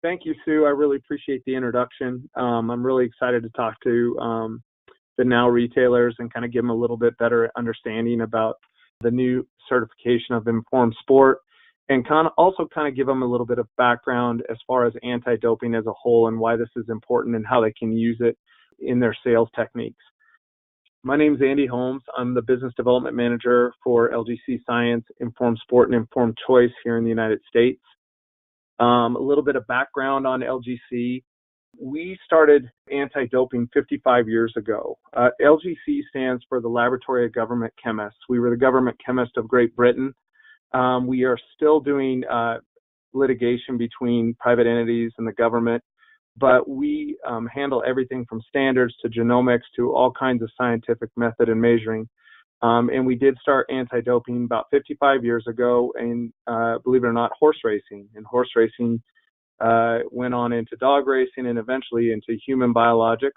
Thank you, Sue. I really appreciate the introduction. I'm really excited to talk to the now retailers and kind of give them a little bit better understanding about the new certification of informed sport, and also give them a little bit of background as far as anti-doping as a whole and why this is important and how they can use it in their sales techniques. My name is Andy Holmes. I'm the Business Development Manager for LGC Science, Informed Sport, and Informed Choice here in the United States. A little bit of background on LGC. We started anti-doping 55 years ago. LGC stands for the Laboratory of Government Chemists. We were the government chemist of Great Britain. We are still doing litigation between private entities and the government, but we handle everything from standards to genomics to all kinds of scientific method and measuring. And we did start anti-doping about 55 years ago, and believe it or not, horse racing. And horse racing went on into dog racing and eventually into human biologics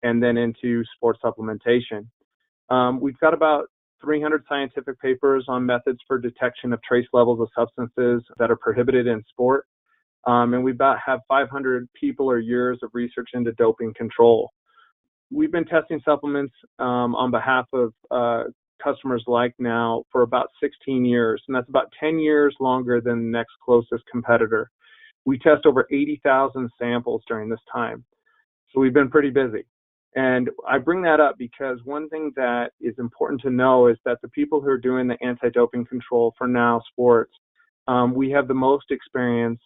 and then into sports supplementation. We've got about 300 scientific papers on methods for detection of trace levels of substances that are prohibited in sport. And we about have 500 people or years of research into doping control. We've been testing supplements on behalf of customers like now for about 16 years, and that's about 10 years longer than the next closest competitor. We test over 80,000 samples during this time, so we've been pretty busy. And I bring that up because one thing that is important to know is that the people who are doing the anti-doping control for now sports, we have the most experience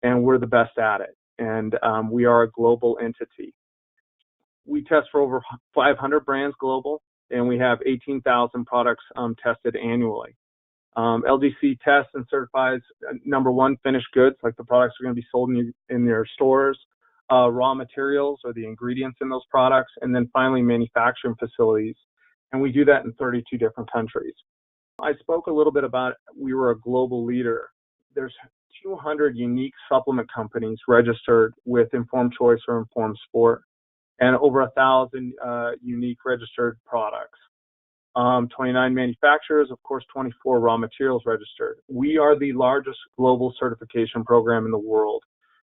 and we're the best at it. And we are a global entity. We test for over 500 brands global, and we have 18,000 products tested annually. LGC tests and certifies, number one, finished goods, like the products are going to be sold in your stores, raw materials or the ingredients in those products, and then finally manufacturing facilities. And we do that in 32 different countries. I spoke a little bit about we were a global leader. There's 200 unique supplement companies registered with Informed Choice or Informed Sport, and over 1,000 unique registered products. 29 manufacturers, of course, 24 raw materials registered. We are the largest global certification program in the world.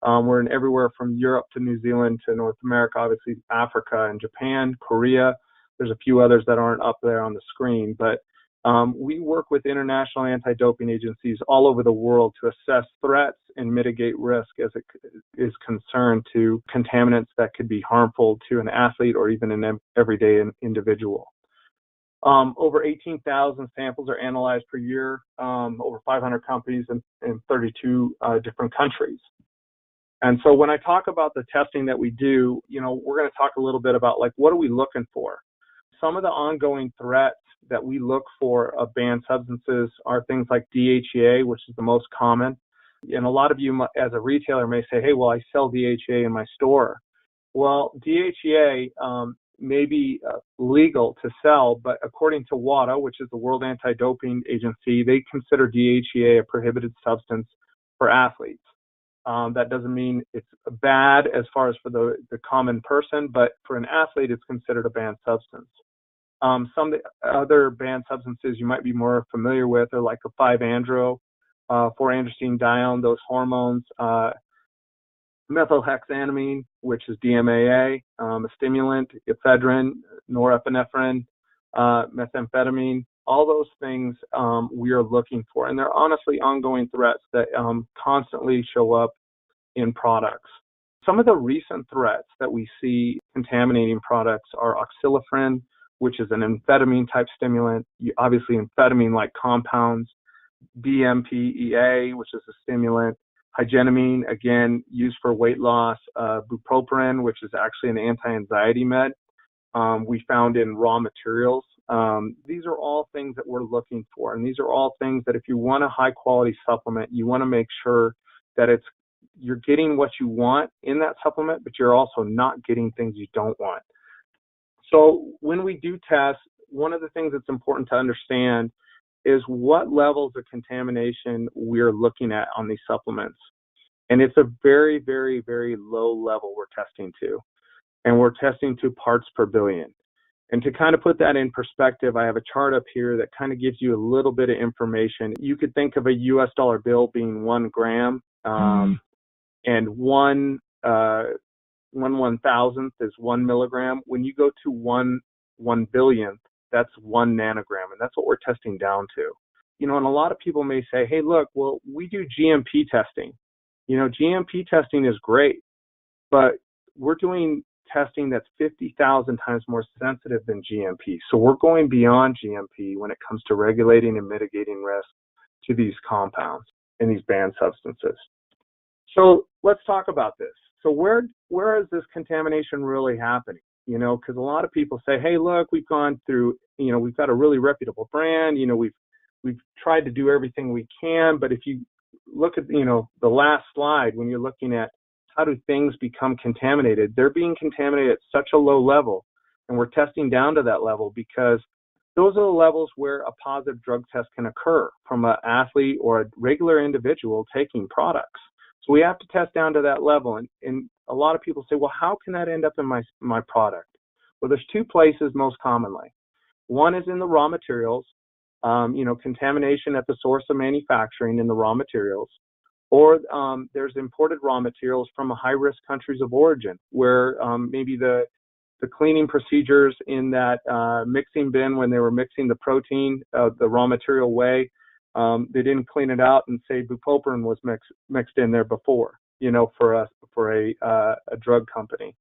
We're in everywhere from Europe to New Zealand to North America, obviously Africa and Japan, Korea. There's a few others that aren't up there on the screen, but we work with international anti-doping agencies all over the world to assess threats and mitigate risk as it is concerned to contaminants that could be harmful to an athlete or even an everyday individual. Over 18,000 samples are analyzed per year, over 500 companies in 32 different countries. And so when I talk about the testing that we do, we're going to talk a little bit about what are we looking for? Some of the ongoing threats that we look for of banned substances are things like DHEA, which is the most common. And a lot of you as a retailer may say, hey, well, I sell DHEA in my store. Well, DHEA may be legal to sell, but according to WADA, which is the World Anti-Doping Agency, they consider DHEA a prohibited substance for athletes. That doesn't mean it's bad as far as for the common person, but for an athlete, it's considered a banned substance. Some of the other banned substances you might be more familiar with are like a 5-andro, 4-androstenedione, those hormones, methylhexanamine, which is DMAA, a stimulant, ephedrine, norepinephrine, methamphetamine. All those things we are looking for, and they're honestly ongoing threats that constantly show up in products. Some of the recent threats that we see contaminating products are oxylifrin, which is an amphetamine-type stimulant, obviously amphetamine-like compounds, DMPEA, which is a stimulant, hygenamine, again, used for weight loss, bupropion, which is actually an anti-anxiety med, we found in raw materials. These are all things that we're looking for, and these are all things that if you want a high-quality supplement, you want to make sure that you're getting what you want in that supplement, but you're also not getting things you don't want. So when we do tests, one of the things that's important to understand is what levels of contamination we're looking at on these supplements. And it's a very, very, very low level we're testing to. And we're testing to parts per billion. And to kind of put that in perspective, I have a chart up here that kind of gives you a little bit of information. You could think of a US dollar bill being 1 gram. and one thousandth is 1 milligram. When you go to one billionth, that's 1 nanogram, and that's what we're testing down to. And a lot of people may say, hey, look, well, we do GMP testing. GMP testing is great, but we're doing testing that's 50,000 times more sensitive than GMP. So we're going beyond GMP when it comes to regulating and mitigating risk to these compounds and these banned substances. So let's talk about this. So where is this contamination really happening? Because a lot of people say, hey, look, we've gone through, we've got a really reputable brand, we've tried to do everything we can, but if you look at, the last slide, when you're looking at how do things become contaminated, they're being contaminated at such a low level, and we're testing down to that level because those are the levels where a positive drug test can occur from an athlete or a regular individual taking products. So we have to test down to that level, and a lot of people say, well, how can that end up in my product? Well, there's two places most commonly. One is in the raw materials, contamination at the source of manufacturing in the raw materials, or there's imported raw materials from high-risk countries of origin where maybe the cleaning procedures in that mixing bin when they were mixing the protein, the raw material whey, they didn't clean it out and say bupropion was mixed in there before, for a drug company.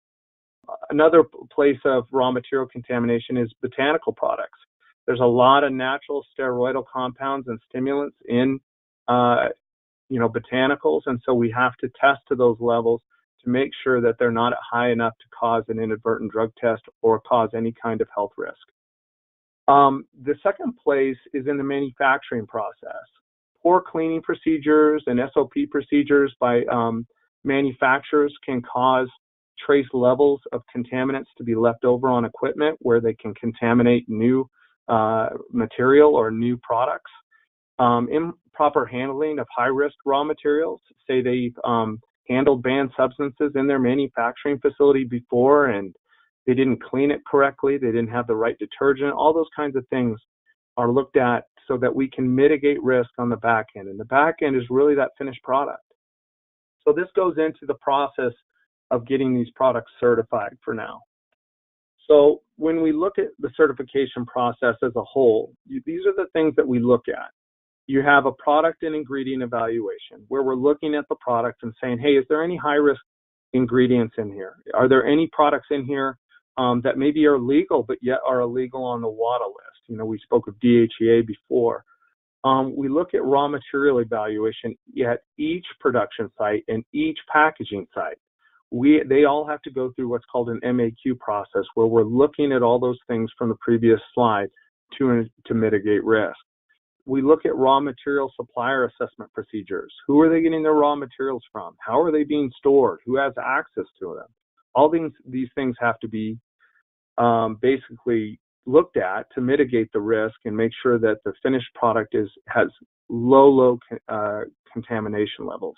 Another place of raw material contamination is botanical products. There's a lot of natural steroidal compounds and stimulants in, botanicals, and so we have to test to those levels to make sure that they're not high enough to cause an inadvertent drug test or cause any kind of health risk. The second place is in the manufacturing process. Poor cleaning procedures and SOP procedures by manufacturers can cause trace levels of contaminants to be left over on equipment where they can contaminate new material or new products. Improper handling of high-risk raw materials, say they've handled banned substances in their manufacturing facility before and they didn't clean it correctly, they didn't have the right detergent, all those kinds of things are looked at so that we can mitigate risk on the back end. And the back end is really that finished product. So this goes into the process of getting these products certified for now. So when we look at the certification process as a whole, these are the things that we look at. You have a product and ingredient evaluation where we're looking at the product and saying, hey, is there any high-risk ingredients in here? Are there any products in here that maybe are legal but yet are illegal on the WADA list? We spoke of DHEA before. We look at raw material evaluation at each production site and each packaging site. They all have to go through what's called an MAQ process where we're looking at all those things from the previous slide to mitigate risk. We look at raw material supplier assessment procedures. Who are they getting their raw materials from? How are they being stored? Who has access to them? All these things have to be basically looked at to mitigate the risk and make sure that the finished product has low contamination levels.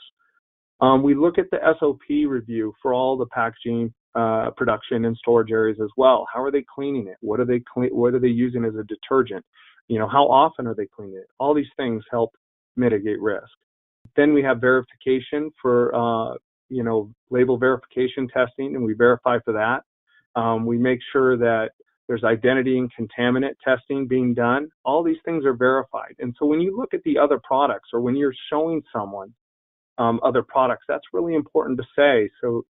We look at the SOP review for all the packaging, production, and storage areas as well. How are they cleaning it? What are they using as a detergent? How often are they cleaning it? All these things help mitigate risk. Then we have verification for, label verification testing, and we verify for that. We make sure that there's identity and contaminant testing being done. All these things are verified. And so when you look at the other products or when you're showing someone other products, that's really important to say. So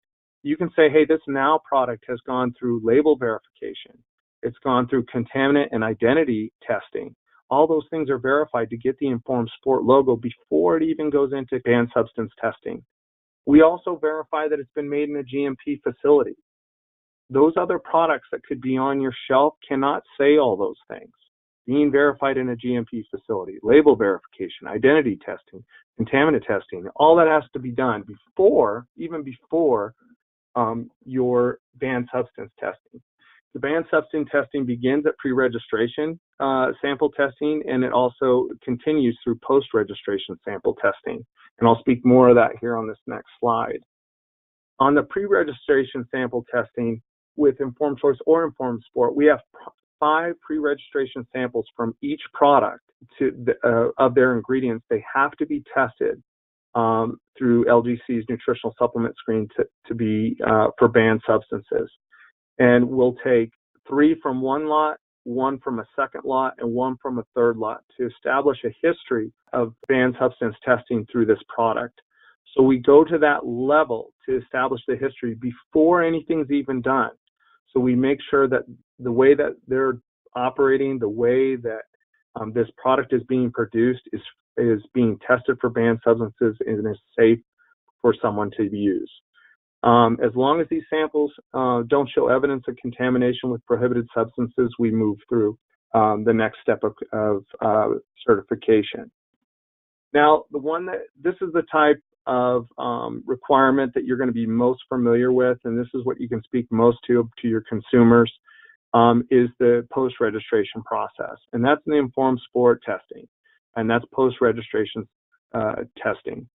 you can say, hey, this now product has gone through label verification. It's gone through contaminant and identity testing. All those things are verified to get the Informed Sport logo before it even goes into banned substance testing. We also verify that it's been made in a GMP facility. Those other products that could be on your shelf cannot say all those things. Being verified in a GMP facility, label verification, identity testing, contaminant testing, all that has to be done even before your banned substance testing. The banned substance testing begins at pre-registration sample testing, and it also continues through post-registration sample testing. And I'll speak more of that here on this next slide. On the pre-registration sample testing with Informed Choice or Informed Sport, we have 5 pre-registration samples from each product of their ingredients. They have to be tested through LGC's nutritional supplement screen to be for banned substances. And we'll take 3 from one lot, 1 from a second lot, and 1 from a third lot to establish a history of banned substance testing through this product. So we go to that level to establish the history before anything's even done. So we make sure that the way that they're operating, the way that this product is being produced is being tested for banned substances and is safe for someone to use. As long as these samples don't show evidence of contamination with prohibited substances, we move through the next step of certification. Now, this is the type of requirement that you're going to be most familiar with, and this is what you can speak most to your consumers, is the post-registration process. And that's the informed sport testing, and that's post-registration testing.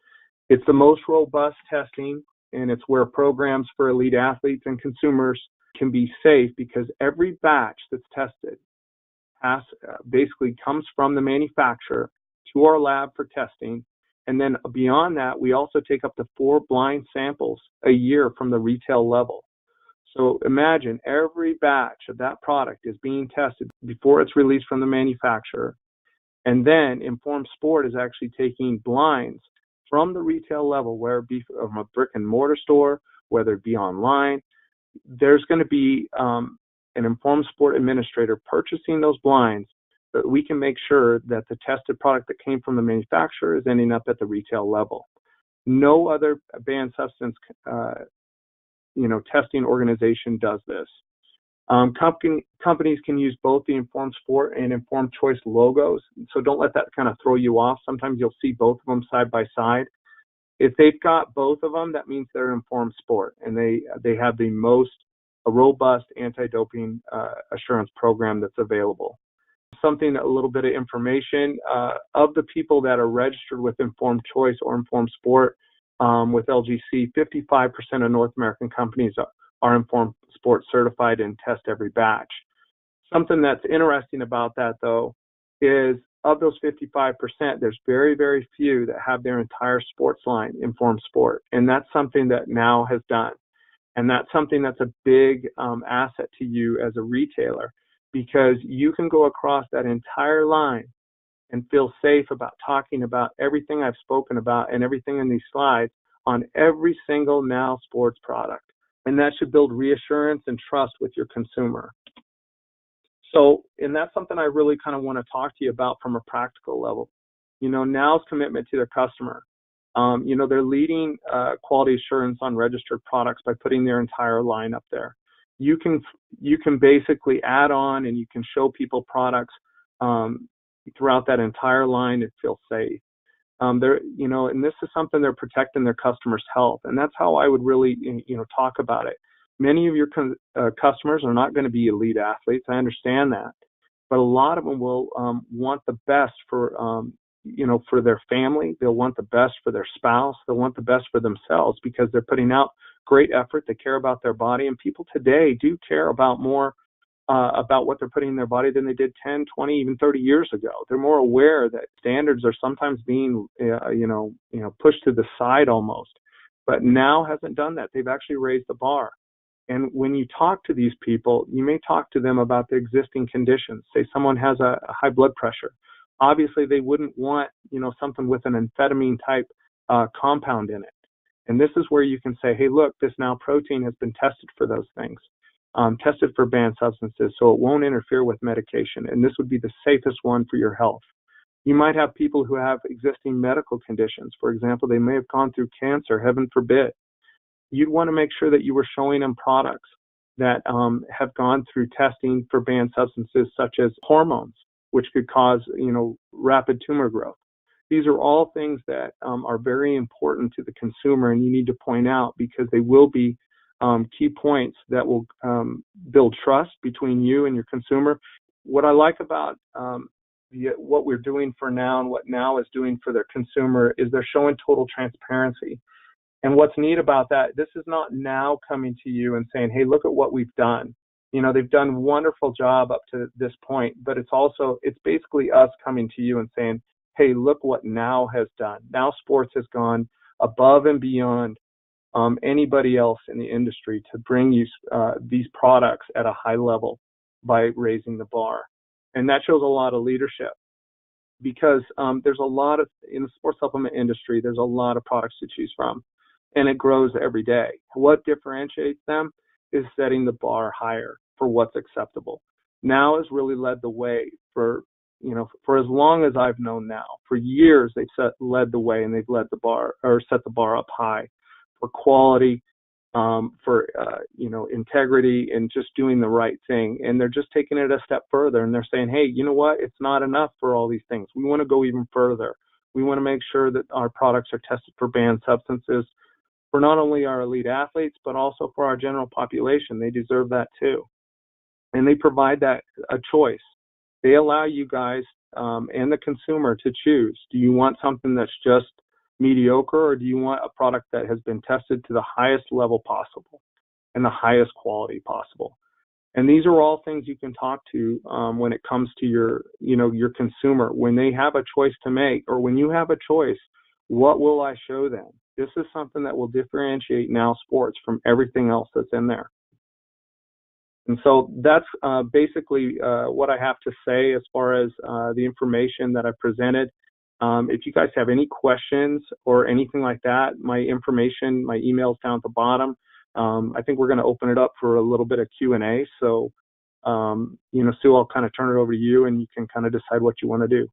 It's the most robust testing, and it's where programs for elite athletes and consumers can be safe because every batch that's tested basically comes from the manufacturer to our lab for testing. And then beyond that, we also take up to 4 blind samples a year from the retail level. So imagine every batch of that product is being tested before it's released from the manufacturer. And then Informed Sport is actually taking blinds from the retail level, whether it be from a brick and mortar store, whether it be online. There's going to be an Informed Sport administrator purchasing those blinds so that we can make sure that the tested product that came from the manufacturer is ending up at the retail level. No other banned substance testing organization does this. Companies can use both the Informed Sport and Informed Choice logos, so don't let that kind of throw you off. Sometimes you'll see both of them side by side. If they've got both of them, that means they're Informed Sport, and they have the most robust anti-doping assurance program that's available. A little bit of information, of the people that are registered with Informed Choice or Informed Sport with LGC, 55% of North American companies are Informed Sport certified and test every batch. Something that's interesting about that, though, is of those 55%, there's very, very few that have their entire sports line Informed Sport. And that's something that Now has done. And that's something that's a big asset to you as a retailer, because you can go across that entire line and feel safe about talking about everything I've spoken about and everything in these slides on every single Now sports product. And that should build reassurance and trust with your consumer. So, and that's something I really kind of want to talk to you about from a practical level. Now's commitment to their customer. They're leading quality assurance on registered products by putting their entire line up there. You can basically add on and you can show people products throughout that entire line and feel safe. And this is something they're protecting their customers' health, and that's how I would really, talk about it. Many of your customers are not going to be elite athletes. I understand that, but a lot of them will want the best for their family. They'll want the best for their spouse. They'll want the best for themselves because they're putting out great effort. They care about their body, and people today do care about more about what they're putting in their body than they did 10, 20, even 30 years ago. They're more aware that standards are sometimes being, pushed to the side almost. But Now hasn't done that. They've actually raised the bar. And when you talk to these people, you may talk to them about the existing conditions. Say someone has a high blood pressure. Obviously, they wouldn't want, something with an amphetamine type compound in it. And this is where you can say, hey, look, this Now protein has been tested for those things. Tested for banned substances, so it won't interfere with medication, and this would be the safest one for your health. You might have people who have existing medical conditions. For example, they may have gone through cancer, heaven forbid. You'd want to make sure that you were showing them products that have gone through testing for banned substances such as hormones, which could cause, rapid tumor growth. These are all things that are very important to the consumer, and you need to point out because they will be key points that will build trust between you and your consumer. What I like about what we're doing for Now and what Now is doing for their consumer is they're showing total transparency. And what's neat about that, this is not Now coming to you and saying, hey, look at what we've done. They've done a wonderful job up to this point, but it's basically us coming to you and saying, hey, look what Now has done. Now Sports has gone above and beyond anybody else in the industry to bring you these products at a high level by raising the bar. And that shows a lot of leadership, because there's a lot of, in the sports supplement industry, there's a lot of products to choose from, and it grows every day. What differentiates them is setting the bar higher for what's acceptable. Now has really led the way for as long as I've known Now. For years, they've led the way, and they've led the bar, or set the bar up high for quality, for integrity, and just doing the right thing. And they're just taking it a step further, and they're saying, hey, you know what? It's not enough for all these things. We want to go even further. We want to make sure that our products are tested for banned substances for not only our elite athletes, but also for our general population. They deserve that too. And they provide that a choice. They allow you guys and the consumer to choose. Do you want something that's just mediocre, or do you want a product that has been tested to the highest level possible and the highest quality possible? And these are all things you can talk to when it comes to your consumer. When they have a choice to make, or when you have a choice, what will I show them? This is something that will differentiate Now Sports from everything else that's in there. And so that's basically what I have to say as far as the information that I presented. If you guys have any questions or anything like that, my email's down at the bottom. I think we're going to open it up for a little bit of Q&A. So, Sue, I'll kind of turn it over to you, and you can kind of decide what you want to do.